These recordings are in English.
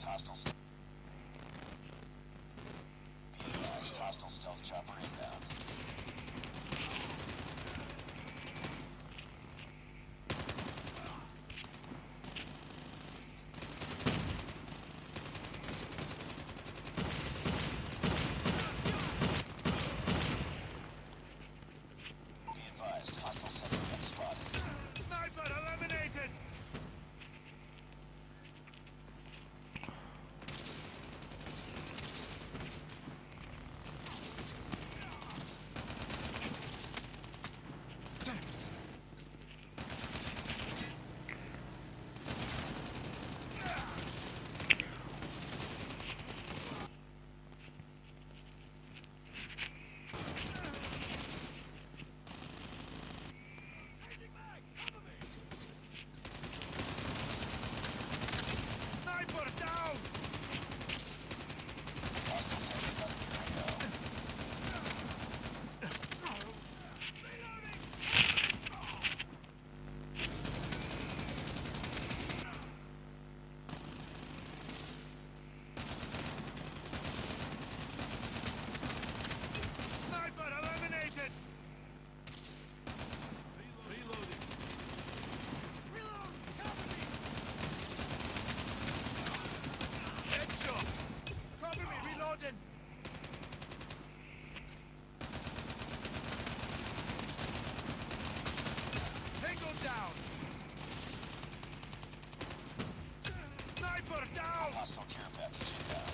Hostile stealth chopper inbound. Be advised, hostile sentry gun spotted. Sniper eliminated! Sniper down! Hostile sentry gun inbound. Sniper eliminated! Reloading. Reload! Cover me! Headshot! Cover me, reloading! Tango down! Sniper down! Hostile care package inbound.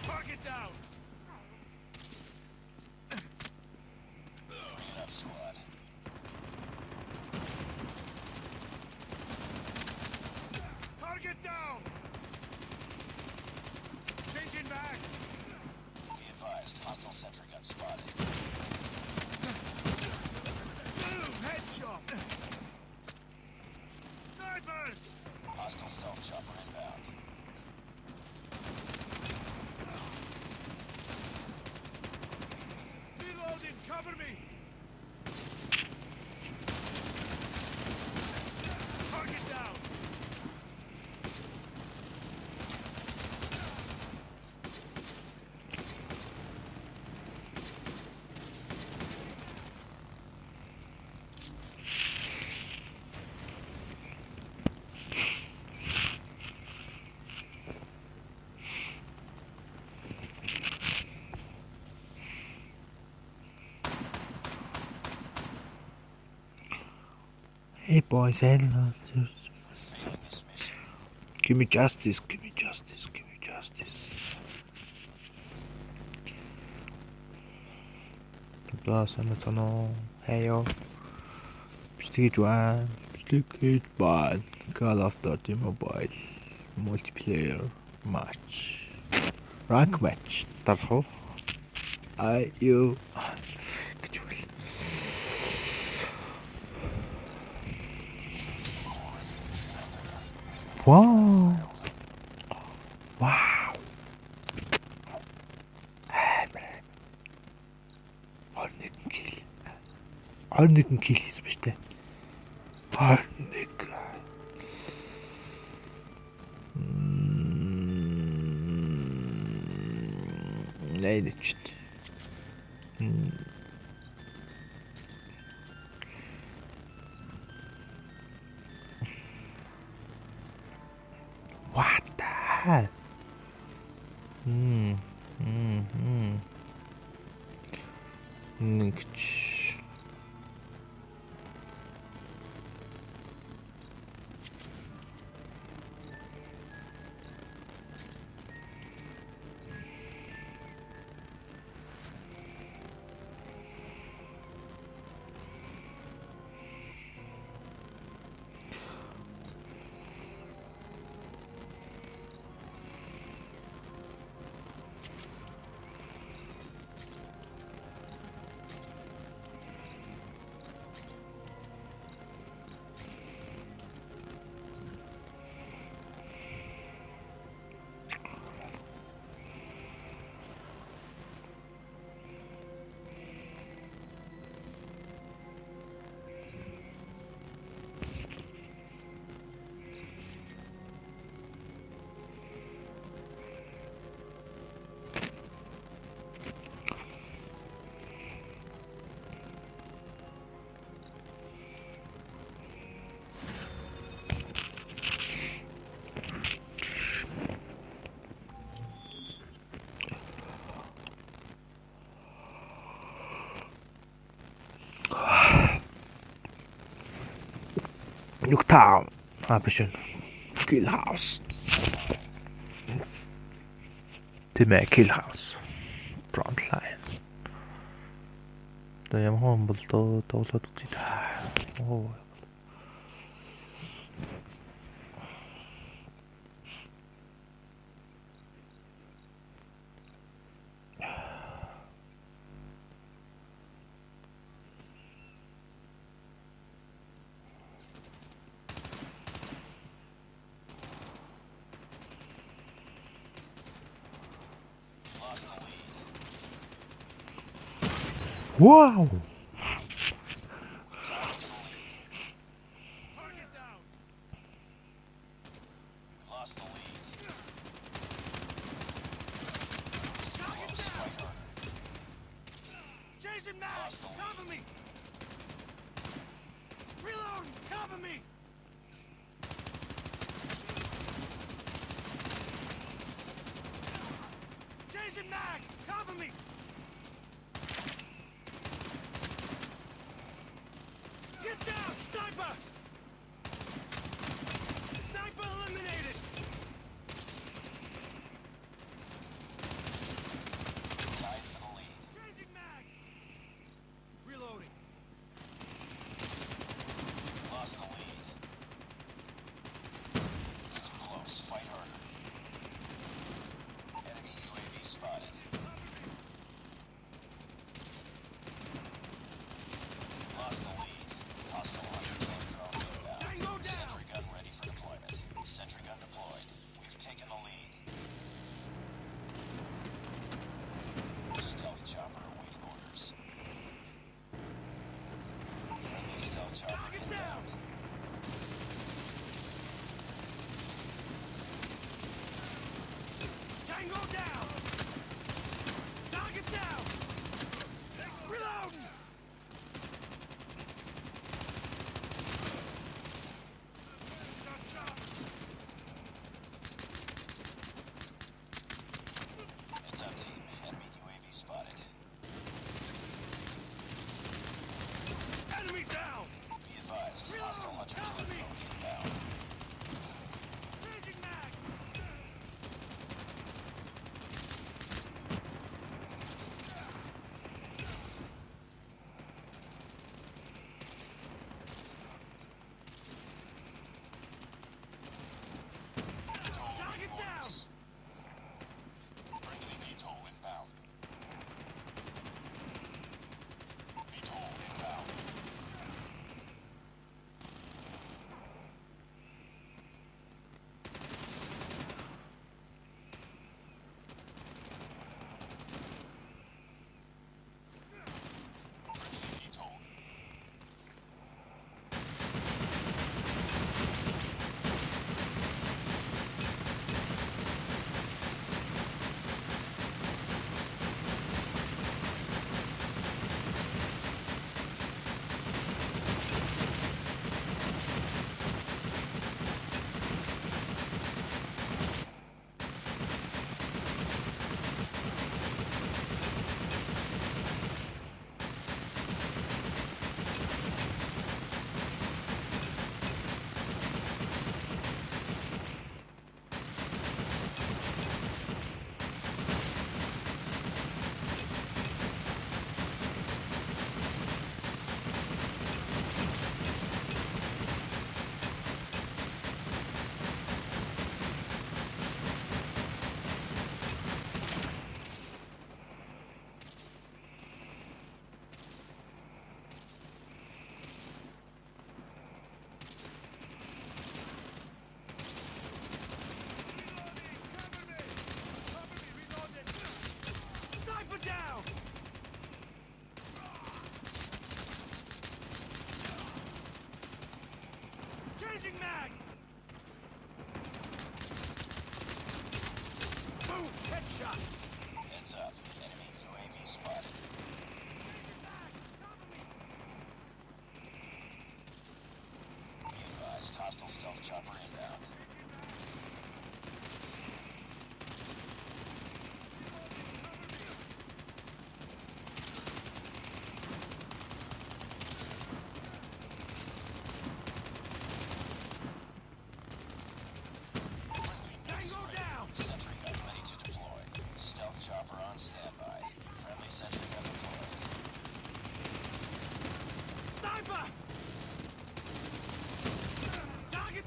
Target down! Bring it up, squad. Target down! Changing back! Be advised, hostile sentry gun spotted. Boom! Headshot! Snipers! Hostile stealth chopper inbound. Reloading! Cover me! Target down! Hey boys, hello. Failing this mission. Give me justice, give me justice, give me justice. 또 산나잖아. 해요. 비슷하게 좋아. 비슷하게 좋아. Call of Duty Mobile Multiplayer Match. Rank Match. 따라서. you. 그쪽을. 와우. 와우. Arnicken kill işte. Arnicken. Neydi işte? What the hell? Nikç. Nuketown. Ah, bestimmt. Killhouse. Till med Killhouse. Frontline. ده يمهم بلطو طاولة تتاح. اوه. Lost the lead. Wow. Tied for the lead. Target down. Lost the lead. Target Close. down. Fight harder. Changing mag. Lost the lead. Cover me. Reload. Cover me. Changing mag. Cover me. Get down, sniper. Sniper eliminated. Tied for the lead. Changing mag. Reloading. Lost the lead. It's too close. Fight harder. Enemy UAV spotted. Lost the lead. Hostile hunter killer drone inbound. Tango down. Sentry gun ready for deployment. Sentry gun deployed. We've taken the lead. Stealth chopper awaiting orders. Friendly stealth chopper Target down. inbound. Tango down. Target down. Reload. Heads up, team. Enemy UAV spotted. Enemy down. Be advised. Hostile hunter Cover killer me. drone inbound. Changing mag. Target down. Friendly VTOL inbound. VTOL inbound. Friendly VTOL. Sniper down. Changing mag. Boom. Headshot. Heads up. Enemy UAV spotted. Be advised. Hostile stealth chopper inbound.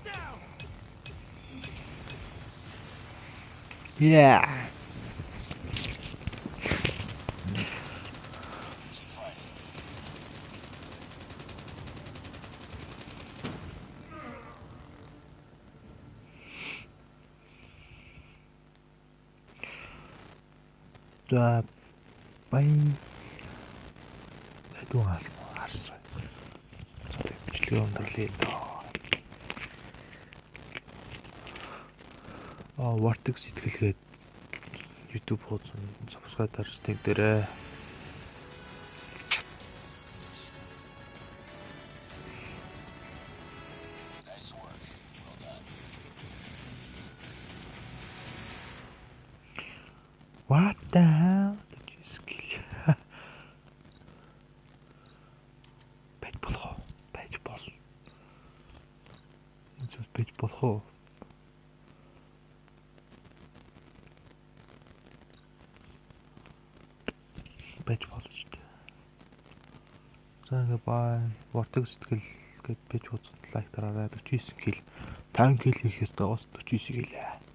down! Yeah. Keep fighting. За баян хэдэн харсан. Бичлэгийн өндөрлөе доо. Vortex сэтгэлгээд YouTube хуудсан subscribe дарж тэмдэрээ. Nice work. Well done. What the hell? Did you skill? Байж болох уу? Байж бол. Энэ зүйл байж болох уу? Байж болно шүү дээ. За ингээ бай. Vortex сэтгэл гээд байж хуудсанд лайк дараарай. 49 кил. 5 кил хийхээс доос 49 гэлээ.